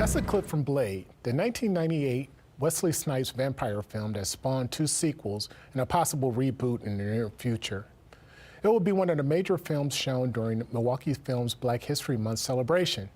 That's a clip from Blade, the 1998 Wesley Snipes vampire film that spawned two sequels and a possible reboot in the near future. It will be one of the major films shown during Milwaukee Film's Black History Month celebration.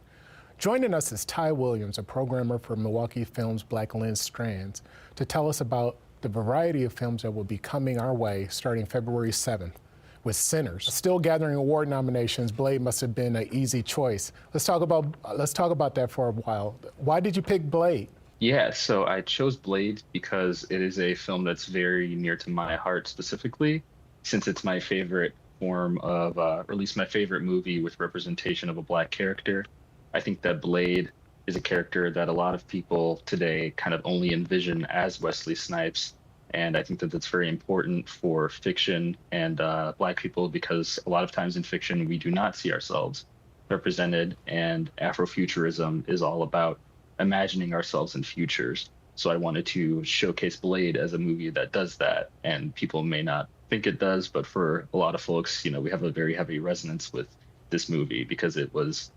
Joining us is Ty Williams, a programmer for Milwaukee Film's Black Lens Strands, to tell us about the variety of films that will be coming our way starting February 7th. With Sinners still gathering award nominations, Blade must have been an easy choice. Let's talk about that for a while. Why did you pick Blade? Yeah, so I chose Blade because it is a film that's very near to my heart specifically, since it's my favorite form of, or at least my favorite movie with representation of a Black character. I think that Blade is a character that a lot of people today kind of only envision as Wesley Snipes. And I think that that's very important for fiction and Black people, because a lot of times in fiction, we do not see ourselves represented. And Afrofuturism is all about imagining ourselves in futures. So I wanted to showcase Blade as a movie that does that. And people may not think it does, but for a lot of folks, we have a very heavy resonance with this movie because it was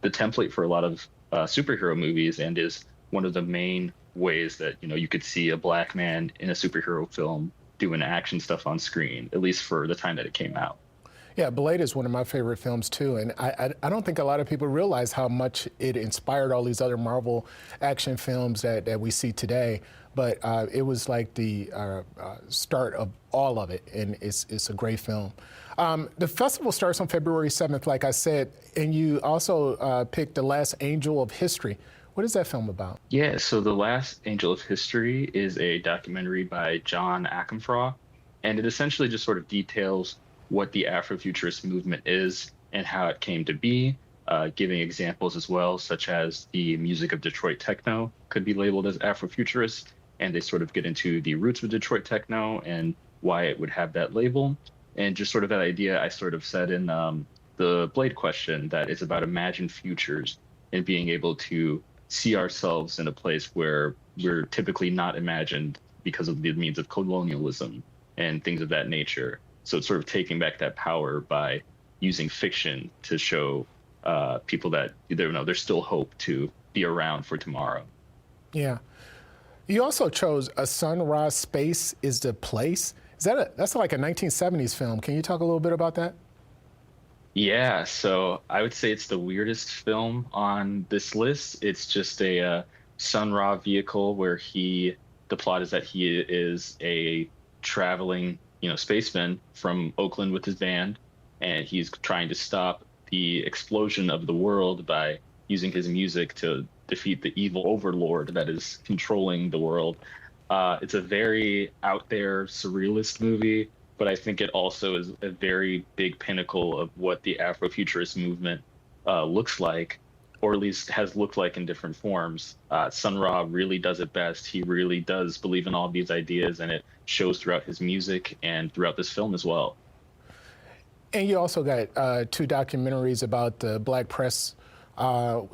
the template for a lot of superhero movies and is one of the main ways that you could see a Black man in a superhero film doing action stuff on screen, at least for the time that it came out. Yeah, Blade is one of my favorite films too, and I don't think a lot of people realize how much it inspired all these other Marvel action films that we see today. But it was like the start of all of it, and it's a great film. The festival starts on February 7th, like I said, and you also picked The Last Angel of History. What is that film about? Yeah, so The Last Angel of History is a documentary by John Akenfraw, and it essentially just sort of details what the Afrofuturist movement is and how it came to be, giving examples as well, such as the music of Detroit techno could be labeled as Afrofuturist, and they sort of get into the roots of Detroit techno and why it would have that label. And just sort of that idea I sort of said in the Blade question, that it's about imagined futures and being able to see ourselves in a place where we're typically not imagined because of the means of colonialism and things of that nature. So it's sort of taking back that power by using fiction to show people that there's still hope to be around for tomorrow. Yeah. You also chose A Sun Ra Space is the Place. That's like a 1970s film. Can you talk a little bit about that? Yeah, so I would say it's the weirdest film on this list. It's just a Sun Ra vehicle where the plot is that he is a traveling, spaceman from Oakland with his band, and he's trying to stop the explosion of the world by using his music to defeat the evil overlord that is controlling the world. It's a very out there surrealist movie, but I think it also is a very big pinnacle of what the Afrofuturist movement looks like, or at least has looked like in different forms. Sun Ra really does it best. He really does believe in all these ideas, and it shows throughout his music and throughout this film as well. And you also got two documentaries about the Black press,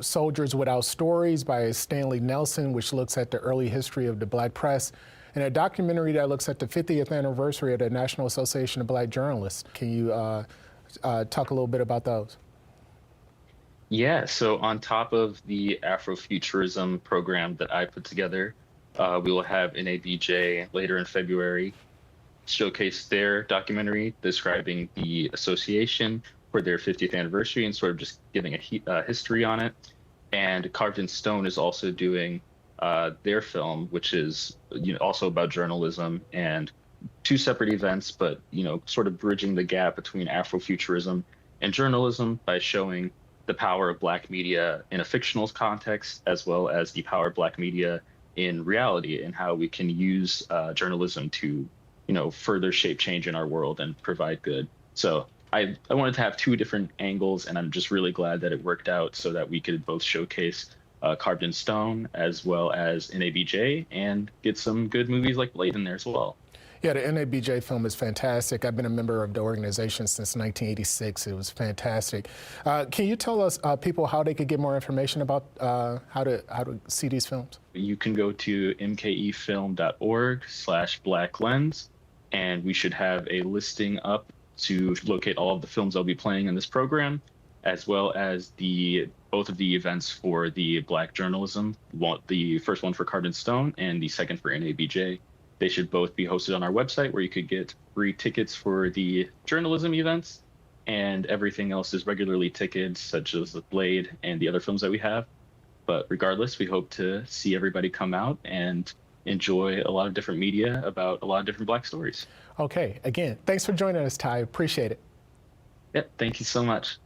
Soldiers Without Stories by Stanley Nelson, which looks at the early history of the Black press, and a documentary that looks at the 50th anniversary of the National Association of Black Journalists. Can you talk a little bit about those? Yeah, so on top of the Afrofuturism program that I put together, we will have NABJ later in February showcase their documentary describing the association for their 50th anniversary and sort of just giving a history on it. And Carved in Stone is also doing their film, which is also about journalism, and two separate events, but sort of bridging the gap between Afrofuturism and journalism by showing the power of Black media in a fictional context, as well as the power of Black media in reality, and how we can use journalism to further shape change in our world and provide good. So I wanted to have two different angles, and I'm just really glad that it worked out so that we could both showcase Carved in Stone as well as NABJ and get some good movies like Blade in there as well. Yeah, the NABJ film is fantastic. I've been a member of the organization since 1986. It was fantastic. Can you tell us, people, how they could get more information about how to see these films? You can go to mkefilm.org/blacklens, and we should have a listing up to locate all of the films I'll be playing in this program, as well as the both of the events for the Black journalism, the first one for Card and Stone and the second for NABJ. They should both be hosted on our website where you could get free tickets for the journalism events, and everything else is regularly ticketed, such as The Blade and the other films that we have. But regardless, we hope to see everybody come out and enjoy a lot of different media about a lot of different Black stories. Okay, again, thanks for joining us, Ty. Appreciate it. Yep, thank you so much.